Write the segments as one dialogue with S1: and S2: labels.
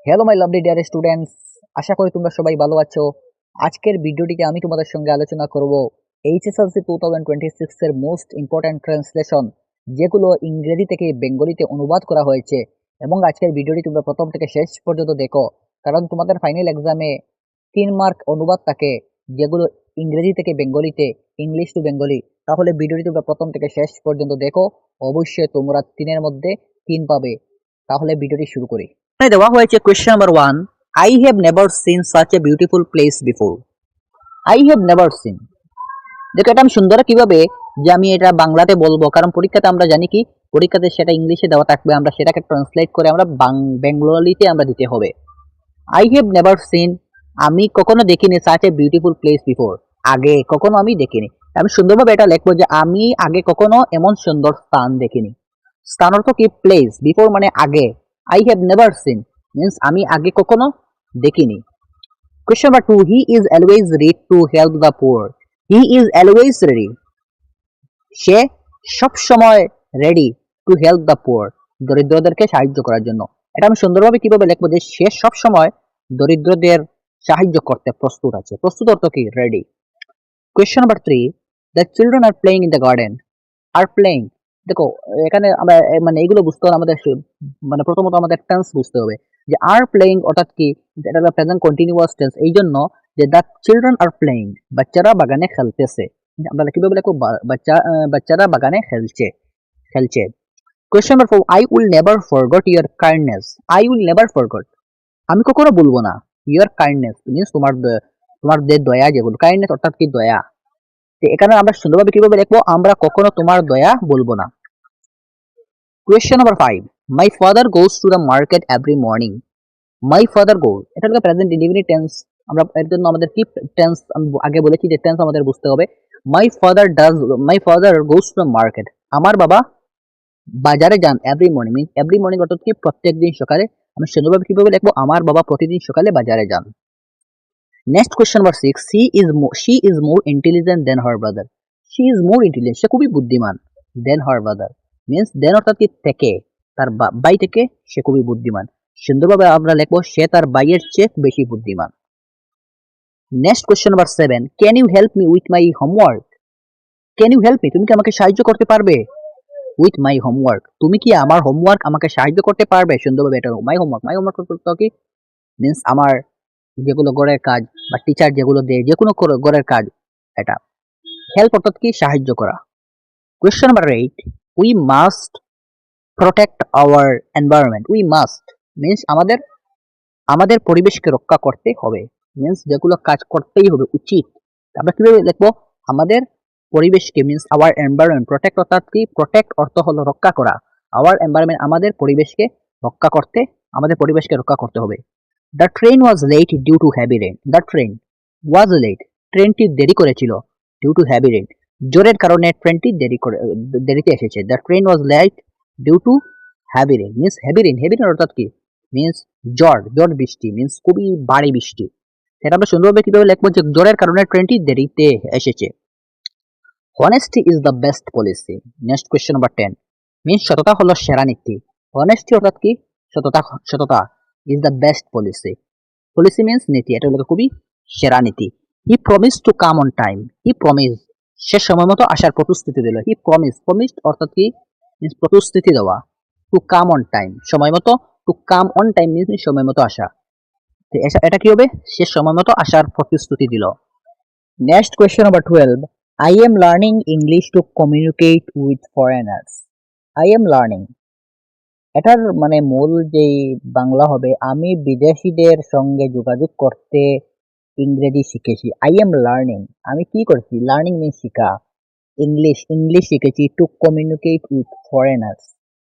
S1: Hello my lovely dear students, আশা করি তোমরা সবাই ভালো আছো। আজকের ভিডিওটিতে আমি তোমাদের সঙ্গে আলোচনা করব এইচএসএলসি 2026 এর মোস্ট ইম্পর্ট্যান্ট ট্রান্সলেশন, যেগুলো ইংরেজি থেকে বেঙ্গলিতে অনুবাদ করা হয়েছে। এবং আজকের ভিডিওটি তোমরা প্রথম থেকে শেষ পর্যন্ত দেখো, কারণ তোমাদের ফাইনাল এক্সামে 3 মার্ক অনুবাদ থাকে, যেগুলো ইংরেজি থেকে বেঙ্গলিতে, ইংলিশ টু বেঙ্গলি। তাহলে ভিডিওটি তোমরা প্রথম থেকে শেষ পর্যন্ত দেখো, অবশ্যই তোমরা 3-এর মধ্যে 3 পাবে। তাহলে ভিডিওটি শুরু করি। এখানে দেওয়া হয়েছে question number 1, I have never seen such a beautiful place before. I have never scene, দেখো এটা আমি সুন্দর কিভাবে যে আমি এটা বাংলাতে বলবো, কারণ পরীক্ষাতে আমরা জানি কি পরীক্ষাতে সেটা ইংলিশে দেওয়া থাকবে, আমরা সেটাকে ট্রান্সলেট করে আমরা বেঙ্গলিতে আমরা দিতে হবে। আই হ্যাভ নেভার সিন, আমি কখনো দেখিনি such a beautiful place before, আগে কখনো আমি দেখিনি। আমি সুন্দরভাবে এটা লিখবো যে আমি আগে কখনো এমন সুন্দর স্থান দেখিনি। স্থান অর্থ কি? প্লেস, বিফোর মানে আগে। I have never seen means আমি আগে কখনো দেখিনি। Question number 2, he is always ready to help the poor. He is always ready, সে সব সময় ready to help the poor, দরিদ্রদেরকে সাহায্য করার জন্য। এটা আমি সুন্দরভাবে কিভাবে লিখবো যে সে সব সময় দরিদ্রদের সাহায্য করতে প্রস্তুত আছে। প্রস্তুত অর্থ কি? Ready. Question number 3, the children are playing in the garden. Are playing, দেখো এখানে আমরা মানে এগুলো বুঝতে হলে আমাদের মানে প্রথমত আমাদের টেন্স বুঝতে হবে যে আর প্লেইং অর্থাৎ কি, এটা হলো প্রেজেন্ট কন্টিনিউয়াস টেন্স, এই জন্য যে দ্য চিলড্রেন আর প্লেইং, বাচ্চারা বাগানে খেলতেছে। আমরা কিভাবে লিখবো? বাচ্চারা বাগানে খেলছে খেলছে। Question number 4, I will never forgot your kindness. I will never forgot, আমি কখনো ভুলবো না। ইউর কাইন্ডনেস মিন্স তোমার যে দয়া, যেগুলো কাইন্ডনেস অর্থাৎ কি দয়া। তো এখানে আমরা সুন্দরভাবে কিভাবে লিখবো? আমরা কখনো তোমার দয়া বলবো না। Question number 5, my father goes to the market every morning. My father goes, এটা হলো প্রেজেন্ট ইনডিফিনিট টেন্স। আমরা এর জন্য আমাদের কি টেন্স, আমি আগে বলেছি যে টেন্স আমাদের বুঝতে হবে। মাই father goes to the market, আমার বাবা বাজারে যান every morning means every morning অর্থাৎ কি প্রত্যেকদিন সকালে। আমি সুন্দরভাবে কিভাবে লিখবো? আমার বাবা প্রতিদিন সকালে বাজারে যান। Next question number 6, she is more intelligent than her brother. She is more intelligent, সে খুবই বুদ্ধিমান। দেন হার ব্রাদার মিন্স দেন অর্থাৎ কি থেকে, তার ভাই থেকে সে খুবই বুদ্ধিমান। সুন্দরভাবে আমরা লিখবো সে তার ভাইয়ের চেয়ে বেশি বুদ্ধিমান। Next question number 7, can you help me with my homework. Can you help me, তুমি কি আমাকে সাহায্য করতে পারবে? উইথ মাই হোমওয়ার্ক, তুমি কি আমার হোমওয়ার্ক আমাকে সাহায্য করতে পারবে? সুন্দরভাবে এটা মাই হোমওয়ার্ক কি মিন্স আমার যেগুলো ঘরের কাজ বা টিচার যেগুলো দেয়, যে কোনো ঘরের কাজ। এটা হেল্প অর্থাৎ কি সাহায্য করা। Question number 8, we must protect our environment. We must means আমাদের পরিবেশকে রক্ষা করতে হবে, মিন্স যেগুলো কাজ করতেই হবে, উচিত। আমরা কিভাবে লিখবো? আমাদের পরিবেশকে মিন্স আওয়ার এনভায়রনমেন্ট, প্রোটেক্ট অর্থাৎ কি? প্রোটেক্ট অর্থ হলো রক্ষা করা। আওয়ার এনভায়রনমেন্ট আমাদের পরিবেশকে রক্ষা করতে হবে। The train was late due to heavy rain. The train was late, ট্রেনটি দেরি করেছিল। ডিউ টু হেভি রেন, জোরের কারণে ট্রেনটি দেরিতে এসেছে। The train was late due to heavy rain means heavy rain অর্থাৎ কি? মিন্স ঝড় বৃষ্টি মিন্স খুবই ভারী বৃষ্টি। সেটা আমরা সুন্দরভাবে কিভাবে লিখবো? যে জোরের কারণে ট্রেনটি দেরিতে এসেছে। Honesty is the best policy. Next question number 10, means সততা হলো সেরা নীতি। Honesty অর্থাৎ কি? সততা is the best policy. Policy means নীতি, এটা হলো খুবই সেরা নীতি। He promise to come on time. He promise, সে সময় মতো আসার প্রতিশ্রুতি দিল। হি প্রমিসড অর্থাৎ কি? মিন্স প্রতিশ্রুতি দেওয়া। টু কাম অন টাইম সময় মতো, to come on time means সময় মতো আসা। তো এটা কি হবে? সে সময় মতো আসার প্রতিশ্রুতি দিল। Next question number 12, I am learning English to communicate with foreigners. I am learning, এটার মানে মূল যে বাংলা হবে আমি বিদেশিদের সঙ্গে যোগাযোগ করতে ইংরেজি শিখেছি। I am learning, আমি কি করছি? লার্নিং মিন্স শিখা। ইংলিশ শিখেছি to communicate with foreigners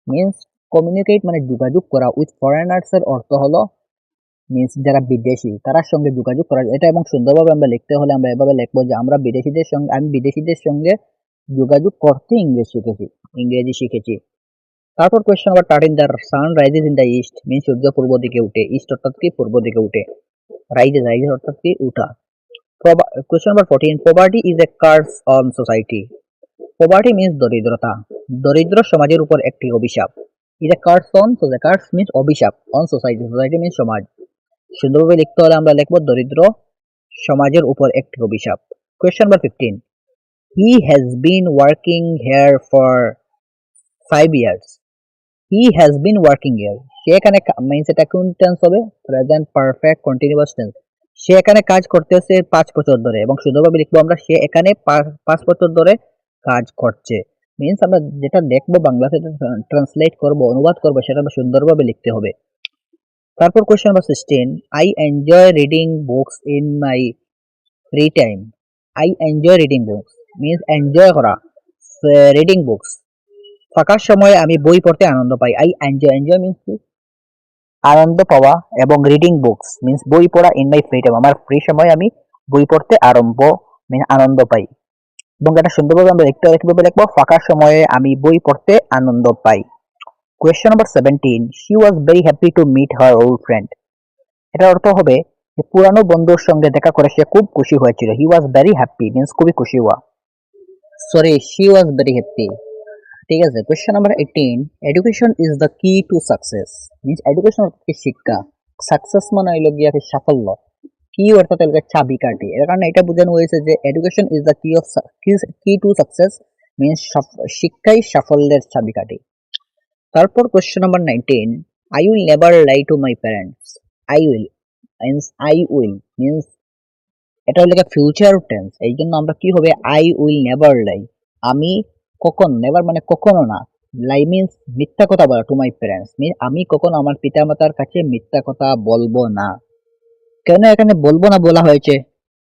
S1: means communicate মানে যোগাযোগ করা, উইথ ফরেনার্স এর অর্থ হলো মিন্স যারা বিদেশি, তার সঙ্গে যোগাযোগ করা। এটা এবং সুন্দরভাবে আমরা লিখতে হলে আমরা এভাবে লিখবো যে আমি বিদেশিদের সঙ্গে যোগাযোগ করতে ইংরেজি শিখেছি। তারপর question number 13, the sun rises in the east means সূর্য পূর্ব দিকে উঠে। ইস্ট অর্থাৎ কি? পূর্ব দিকে উঠে। রাইজেস অর্থাৎ কি? উঠা। Question number 14, poverty is a curse on society. Poverty means দরিদ্রতা, দরিদ্র সমাজের উপর একটি অভিশাপ। Is a curse on, so the curse means অভিশাপ, অন সোসাইটি, সোসাইটি মিন্স সমাজ। সুন্দরভাবে লিখতে হলে আমরা লিখবো দরিদ্র সমাজের উপর একটি অভিশাপ। Question number 15, he has been working here for 5 years. He has been working here, সে এখানে মিন্স এটা কোন টেন্স হবে? Present perfect continuous tense. সে এখানে কাজ করতেছে 5 বছর ধরে, এবং সুন্দরভাবে লিখবো আমরা সে এখানে 5 বছর ধরে কাজ করছে। মিন্স আমরা যেটা দেখবো বাংলাতে ট্রান্সলেট করব, অনুবাদ করবো, সেটা আমরা সুন্দরভাবে লিখতে হবে। তারপর question number 16, I enjoy reading books in my free time. I enjoy reading books means enjoy করা, রিডিং বুকস ফাঁকা সময়ে আমি বই পড়তে আনন্দ পাই। আই এনজয়, এনজয় মিন্স আনন্দ পাওয়া, এবং রিডিং বুকস মিন্স বই পড়া ইন মাই ফ্রি টাইম, আমার ফ্রি সময় আমি বই পড়তে আনন্দ পাই। এবং এটা সুন্দরভাবে আমরা কিভাবে লিখবো? ফাঁকা সময়ে আমি বই পড়তে আনন্দ পাই। Question number 17, she was very happy to meet her old friend. এটার অর্থ হবে যে পুরানো বন্ধুর সঙ্গে দেখা করে সে খুব খুশি হয়েছিল। হি ওয়াজ ভেরি হ্যাপি মিন্স খুবই খুশি হওয়া, sorry she was very happy. ঠিক আছে। Question number 18, education is the কি টু সাকসেস মিন্স এডুকেশন অর্থাৎ শিক্ষা, সাকসেস মানে হইল গিয়া সাফল্য, কি অর্থাৎ হইল চাবিকাঠি। এর কারণে এটা বোঝানো হয়েছে যে এডুকেশন ইজ দ্য কি টু সাকসেস মিন্স শিক্ষাই সাফল্যের চাবিকাঠি। তারপর question number 19, I will never lie to my parents. I will means এটা হলো ফিউচার টেন্স, এই জন্য আমরা কি হবে? আই উইল নেভার লাই, আমি কখন, নেভার মানে কখনো না, লাই মিন্স মিথ্যা কথা বলা, টু মাই প্যারেন্টস মিন্স আমি কখনো আমার পিতামাতার কাছে মিথ্যা কথা বলবো না। কেন এখানে বলবো না বলা হয়েছে?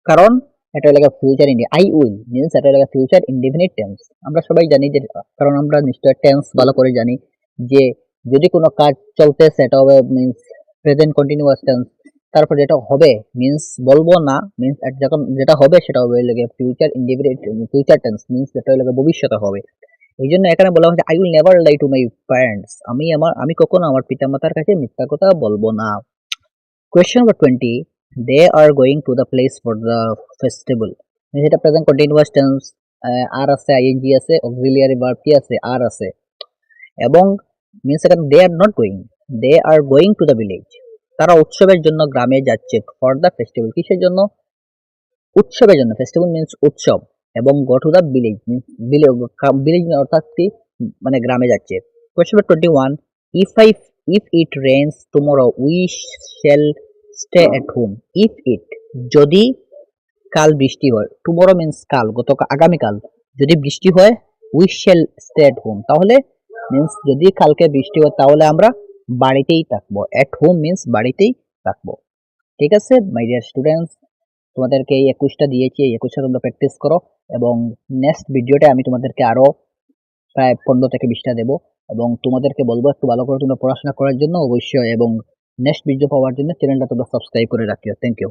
S1: কারণ এটা হলো ফিউচার আই উইল মিন্স এটা হলো ফিউচার ইনডিফিনিট টেন্স। আমরা সবাই জানি যে, কারণ আমরা নিশ্চয় টেন্স ভালো করে জানি যে যদি কোনো কাজ চলতেছে সেটা হবে মিন্স প্রেজেন্ট কন্টিনিউয়াস টেন্স, তারপর যেটা হবে মিন্স বলবো না মিন্স যখন যেটা হবে সেটা হবে future indefinite, future tense means যেটা হলো ভবিষ্যতে হবে। এই জন্য এখানে বলা হয়েছে I will never lie to my parents, আমি কখনো আমার পিতামাতার কাছে মিথ্যা কথা বলবো না। Question number 20, they are going to the place for the festival means এটা প্রেজেন্ট কন্টিনিউয়াস টেন্স, আর আছে, আইএনজি আছে, অক্সিলিয়ারি ভার্ব কি আছে? আর আছে, এবং মিন্স এখানে they are not going, they are going to the village, তারা উৎসবের জন্য গ্রামে যাচ্ছে। ফর দ্য ফেস্টিভ্যাল কিসের জন্য? উৎসবের জন্য, ফেস্টিভ্যাল মিন্স উৎসব, এবং go to the village means village অর্থাৎ কি মানে গ্রামে যাচ্ছে। Question number 21, if it rains tomorrow we shall stay at home. If it যদি কাল বৃষ্টি হয়, টুমরো মিন্স কাল, আগামীকাল যদি বৃষ্টি হয়, we shall stay at home তাহলে মিন্স যদি কালকে বৃষ্টি হয় তাহলে আমরা বাড়িতেই থাকবো। এট হোম মিন্স বাড়িতেই থাকবো। ঠিক আছে মাই ডিয়ার স্টুডেন্টস, তোমাদেরকে এই 21টা দিয়েছি, এই 21টা তোমরা প্র্যাকটিস করো, এবং নেক্সট ভিডিওতে আমি তোমাদেরকে আরো প্রায় 15 থেকে 20টা দেবো, এবং তোমাদেরকে বলবো একটু ভালো করে তোমরা পড়াশোনা করার জন্য অবশ্যই, এবং নেক্সট ভিডিও পাওয়ার জন্য চ্যানেলটা তোমরা সাবস্ক্রাইব করে রাখিও। Thank you.